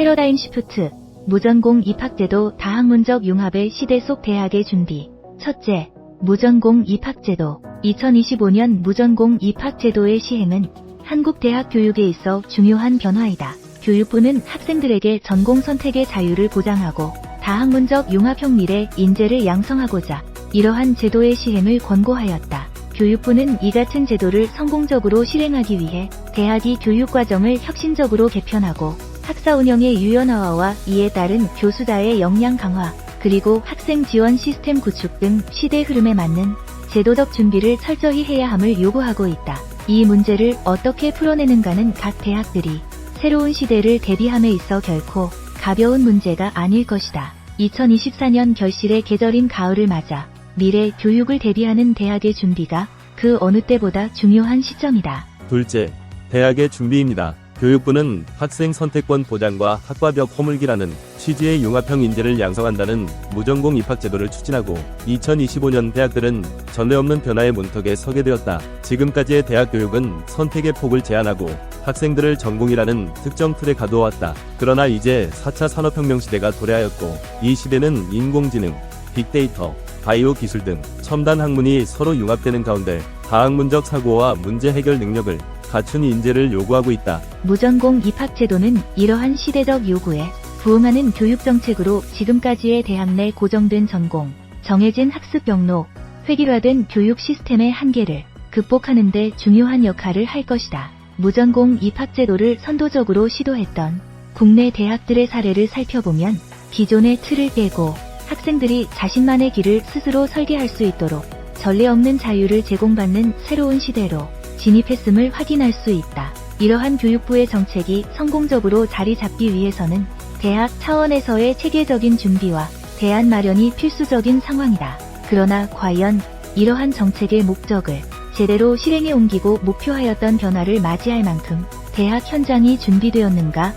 패러다임 시프트, 무전공 입학제도 다학문적 융합의 시대 속 대학의 준비. 첫째, 무전공 입학제도. 2025년 무전공 입학제도의 시행은 한국 대학 교육에 있어 중요한 변화이다. 교육부는 학생들에게 전공 선택의 자유를 보장하고 다학문적 융합형 미래 인재를 양성하고자 이러한 제도의 시행을 권고하였다. 교육부는 이 같은 제도를 성공적으로 실행하기 위해 대학이 교육과정을 혁신적으로 개편하고 학사 운영의 유연화와 이에 따른 교수자의 역량 강화, 그리고 학생 지원 시스템 구축 등 시대 흐름에 맞는 제도적 준비를 철저히 해야 함을 요구하고 있다. 이 문제를 어떻게 풀어내는가는 각 대학들이 새로운 시대를 대비함에 있어 결코 가벼운 문제가 아닐 것이다. 2024년 결실의 계절인 가을을 맞아 미래 교육을 대비하는 대학의 준비가 그 어느 때보다 중요한 시점이다. 둘째, 대학의 준비입니다. 교육부는 학생 선택권 보장과 학과벽 허물기라는 취지의 융합형 인재를 양성한다는 무전공 입학제도를 추진하고 2025년 대학들은 전례 없는 변화의 문턱에 서게 되었다. 지금까지의 대학 교육은 선택의 폭을 제한하고 학생들을 전공이라는 특정 틀에 가두어왔다. 그러나 이제 4차 산업혁명 시대가 도래하였고 이 시대는 인공지능, 빅데이터, 바이오 기술 등 첨단 학문이 서로 융합되는 가운데 다학문적 사고와 문제 해결 능력을 갖춘 인재를 요구하고 있다. 무전공 입학제도는 이러한 시대적 요구에 부응하는 교육정책으로 지금까지의 대학 내 고정된 전공, 정해진 학습 경로, 획일화된 교육 시스템의 한계를 극복하는 데 중요한 역할을 할 것이다. 무전공 입학제도를 선도적으로 시도했던 국내 대학들의 사례를 살펴보면 기존의 틀을 깨고 학생들이 자신만의 길을 스스로 설계할 수 있도록 전례 없는 자유를 제공받는 새로운 시대로 진입했음을 확인할 수 있다. 이러한 교육부의 정책이 성공적으로 자리 잡기 위해서는 대학 차원에서의 체계적인 준비와 대안 마련이 필수적인 상황이다. 그러나 과연 이러한 정책의 목적을 제대로 실행에 옮기고 목표하였던 변화를 맞이할 만큼 대학 현장이 준비되었는가?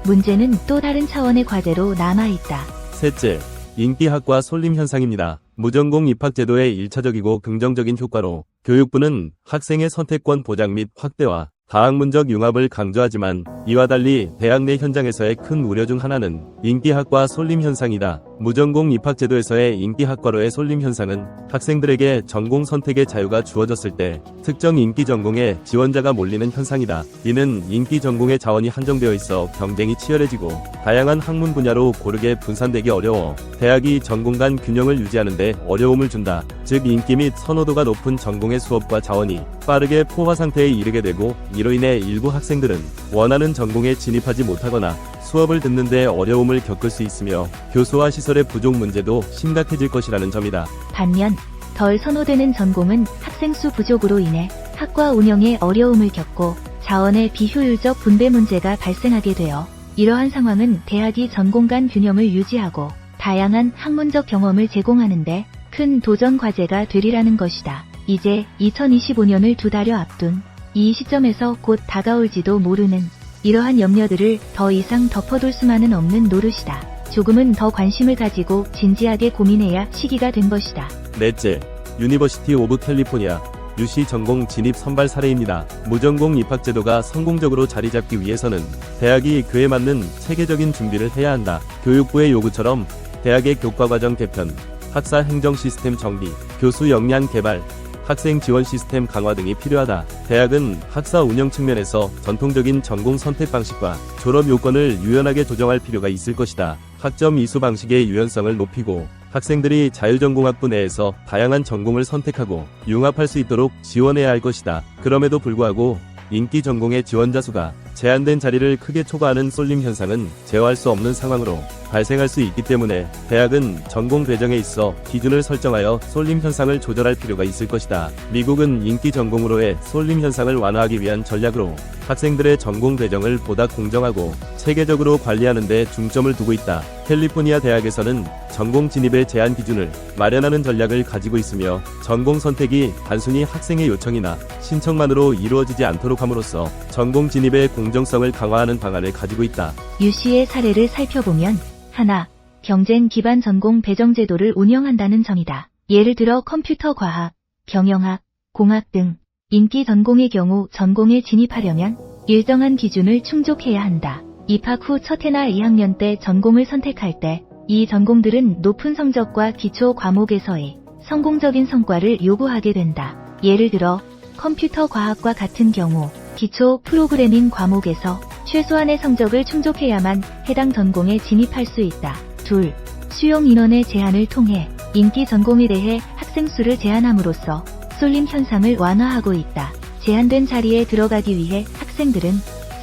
문제는 또 다른 차원의 과제로 남아있다. 셋째, 인기학과 쏠림 현상입니다. 무전공 입학제도의 1차적이고 긍정적인 효과로 교육부는 학생의 선택권 보장 및 확대와 다학문적 융합을 강조하지만 이와 달리 대학 내 현장에서의 큰 우려 중 하나는 인기학과 쏠림 현상이다. 무전공 입학제도에서의 인기학과로의 쏠림 현상은 학생들에게 전공 선택의 자유가 주어졌을 때 특정 인기 전공에 지원자가 몰리는 현상이다. 이는 인기 전공의 자원이 한정되어 있어 경쟁이 치열해지고 다양한 학문 분야로 고르게 분산되기 어려워 대학이 전공 간 균형을 유지하는 데 어려움을 준다. 즉 인기 및 선호도가 높은 전공의 수업과 자원이 빠르게 포화 상태에 이르게 되고 이로 인해 일부 학생들은 원하는 전공에 진입하지 못하거나 수업을 듣는 데 어려움을 겪을 수 있으며 교수와 시설의 부족 문제도 심각해질 것이라는 점이다. 반면 덜 선호되는 전공은 학생 수 부족으로 인해 학과 운영에 어려움을 겪고 자원의 비효율적 분배 문제가 발생하게 되어 이러한 상황은 대학이 전공 간 균형을 유지하고 다양한 학문적 경험을 제공하는데 큰 도전 과제가 되리라는 것이다. 이제 2025년을 2달여 앞둔 이 시점에서 곧 다가올지도 모르는 이러한 염려들을 더 이상 덮어둘 수만은 없는 노릇이다. 조금은 더 관심을 가지고 진지하게 고민해야 시기가 된 것이다. 넷째, 유니버시티 오브 캘리포니아 UC 전공 진입 선발 사례입니다. 무전공 입학제도가 성공적으로 자리 잡기 위해서는 대학이 그에 맞는 체계적인 준비를 해야 한다. 교육부의 요구처럼 대학의 교과과정 개편, 학사 행정 시스템 정비, 교수 역량 개발, 학생 지원 시스템 강화 등이 필요하다. 대학은 학사 운영 측면에서 전통적인 전공 선택 방식과 졸업 요건을 유연하게 조정할 필요가 있을 것이다. 학점 이수 방식의 유연성을 높이고 학생들이 자유전공학부 내에서 다양한 전공을 선택하고 융합할 수 있도록 지원해야 할 것이다. 그럼에도 불구하고 인기 전공의 지원자 수가 제한된 자리를 크게 초과하는 쏠림 현상은 제어할 수 없는 상황으로 발생할 수 있기 때문에 대학은 전공 배정에 있어 기준을 설정하여 쏠림 현상을 조절할 필요가 있을 것이다. 미국은 인기 전공으로의 쏠림 현상을 완화하기 위한 전략으로 학생들의 전공 배정을 보다 공정하고 체계적으로 관리하는 데 중점을 두고 있다. 캘리포니아 대학에서는 전공 진입의 제한 기준을 마련하는 전략을 가지고 있으며 전공 선택이 단순히 학생의 요청이나 신청만으로 이루어지지 않도록 함으로써 전공 진입의 공정성을 강화하는 방안을 가지고 있다. UC의 사례를 살펴보면 하나, 경쟁 기반 전공 배정 제도를 운영한다는 점이다. 예를 들어 컴퓨터 과학, 경영학, 공학 등 인기 전공의 경우 전공에 진입하려면 일정한 기준을 충족해야 한다. 입학 후 첫 해나 2학년 때 전공을 선택할 때 이 전공들은 높은 성적과 기초 과목에서의 성공적인 성과를 요구하게 된다. 예를 들어 컴퓨터 과학과 같은 경우 기초 프로그래밍 과목에서 최소한의 성적을 충족해야만 해당 전공에 진입할 수 있다. 2. 수용 인원의 제한을 통해 인기 전공에 대해 학생 수를 제한함으로써 쏠림 현상을 완화하고 있다. 제한된 자리에 들어가기 위해 학생들은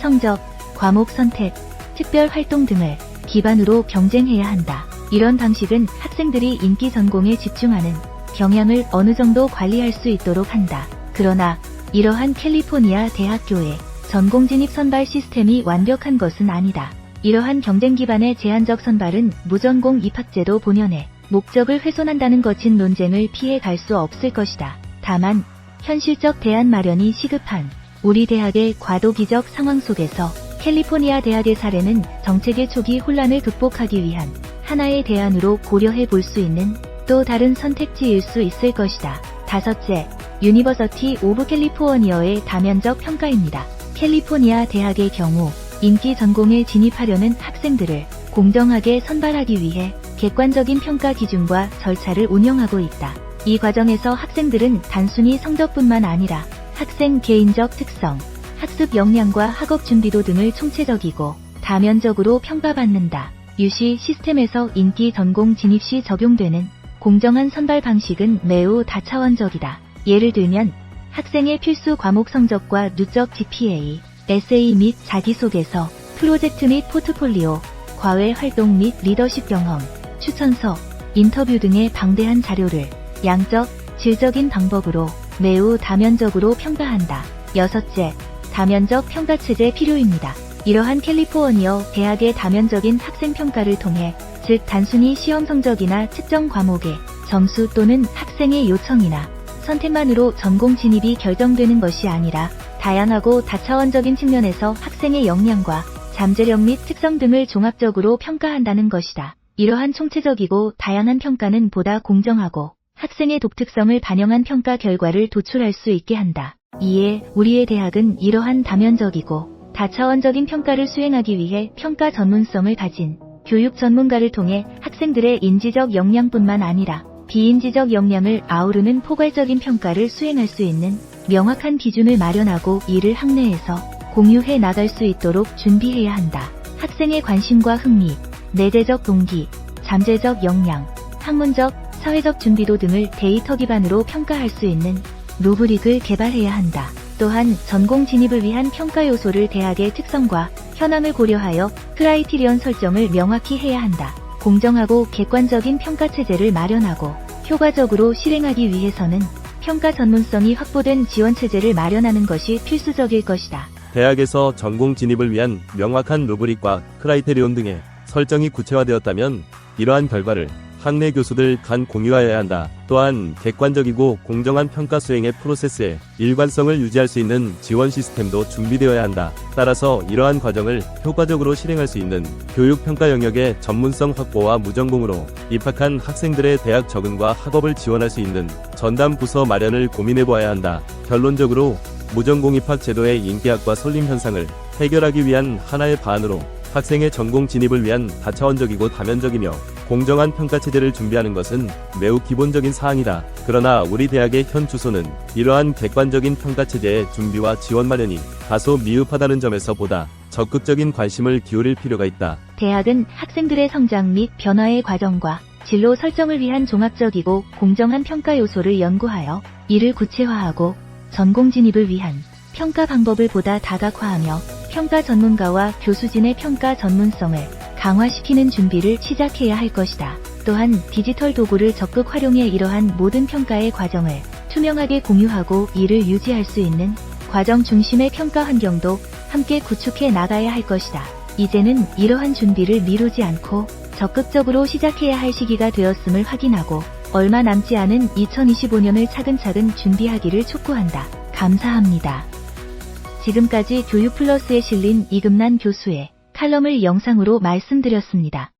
성적, 과목 선택, 특별 활동 등을 기반으로 경쟁해야 한다. 이런 방식은 학생들이 인기 전공에 집중하는 경향을 어느 정도 관리할 수 있도록 한다. 그러나 이러한 캘리포니아 대학교의 전공 진입 선발 시스템이 완벽한 것은 아니다. 이러한 경쟁 기반의 제한적 선발은 무전공 입학제도 본연의 목적을 훼손한다는 거친 논쟁을 피해 갈 수 없을 것이다. 다만 현실적 대안 마련이 시급한 우리 대학의 과도기적 상황 속에서 캘리포니아 대학의 사례는 정책의 초기 혼란을 극복하기 위한 하나의 대안으로 고려해 볼 수 있는 또 다른 선택지일 수 있을 것이다. 5째, 유니버시티 오브 캘리포니아의 다면적 평가입니다. 캘리포니아 대학의 경우 인기 전공에 진입하려는 학생들을 공정하게 선발하기 위해 객관적인 평가 기준과 절차를 운영하고 있다. 이 과정에서 학생들은 단순히 성적뿐만 아니라 학생 개인적 특성, 학습 역량과 학업 준비도 등을 총체적이고 다면적으로 평가받는다. UC 시스템에서 인기 전공 진입 시 적용되는 공정한 선발 방식은 매우 다차원적이다. 예를 들면 학생의 필수 과목 성적과 누적 GPA, 에세이 및 자기소개서, 프로젝트 및 포트폴리오, 과외 활동 및 리더십 경험, 추천서, 인터뷰 등의 방대한 자료를 양적, 질적인 방법으로 매우 다면적으로 평가한다. 6째, 다면적 평가체제 필요입니다. 이러한 캘리포니아 대학의 다면적인 학생 평가를 통해 즉 단순히 시험 성적이나 특정 과목의 점수 또는 학생의 요청이나 선택만으로 전공 진입이 결정되는 것이 아니라 다양하고 다차원적인 측면에서 학생의 역량과 잠재력 및 특성 등을 종합적으로 평가한다는 것이다. 이러한 총체적이고 다양한 평가는 보다 공정하고 학생의 독특성을 반영한 평가 결과를 도출할 수 있게 한다. 이에 우리의 대학은 이러한 다면적이고 다차원적인 평가를 수행하기 위해 평가 전문성을 가진 교육 전문가를 통해 학생들의 인지적 역량뿐만 아니라 비인지적 역량을 아우르는 포괄적인 평가를 수행할 수 있는 명확한 기준을 마련하고 이를 학내에서 공유해 나갈 수 있도록 준비해야 한다. 학생의 관심과 흥미, 내재적 동기, 잠재적 역량, 학문적, 사회적 준비도 등을 데이터 기반으로 평가할 수 있는 루브릭을 개발해야 한다. 또한 전공 진입을 위한 평가 요소를 대학의 특성과 현황을 고려하여 크라이티리언 설정을 명확히 해야 한다. 공정하고 객관적인 평가 체제를 마련하고 효과적으로 실행하기 위해서는 평가 전문성이 확보된 지원 체제를 마련하는 것이 필수적일 것이다. 대학에서 전공 진입을 위한 명확한 루브릭과 크라이테리온 등의 설정이 구체화되었다면 이러한 결과를 학내 교수들 간 공유하여야 한다. 또한 객관적이고 공정한 평가 수행의 프로세스에 일관성을 유지할 수 있는 지원 시스템도 준비되어야 한다. 따라서 이러한 과정을 효과적으로 실행할 수 있는 교육평가 영역의 전문성 확보와 무전공으로 입학한 학생들의 대학 적응과 학업을 지원할 수 있는 전담 부서 마련을 고민해보아야 한다. 결론적으로 무전공 입학 제도의 인기학과 쏠림 현상을 해결하기 위한 하나의 방안으로 학생의 전공 진입을 위한 다차원적이고 다면적이며 공정한 평가체제를 준비하는 것은 매우 기본적인 사항이다. 그러나 우리 대학의 현 주소는 이러한 객관적인 평가체제의 준비와 지원 마련이 다소 미흡하다는 점에서 보다 적극적인 관심을 기울일 필요가 있다. 대학은 학생들의 성장 및 변화의 과정과 진로 설정을 위한 종합적이고 공정한 평가 요소를 연구하여 이를 구체화하고 전공 진입을 위한 평가 방법을 보다 다각화하며 평가 전문가와 교수진의 평가 전문성을 강화시키는 준비를 시작해야 할 것이다. 또한 디지털 도구를 적극 활용해 이러한 모든 평가의 과정을 투명하게 공유하고 이를 유지할 수 있는 과정 중심의 평가 환경도 함께 구축해 나가야 할 것이다. 이제는 이러한 준비를 미루지 않고 적극적으로 시작해야 할 시기가 되었음을 확인하고 얼마 남지 않은 2025년을 차근차근 준비하기를 촉구한다. 감사합니다. 지금까지 교육플러스에 실린 이금란 교수의 칼럼을 영상으로 말씀드렸습니다.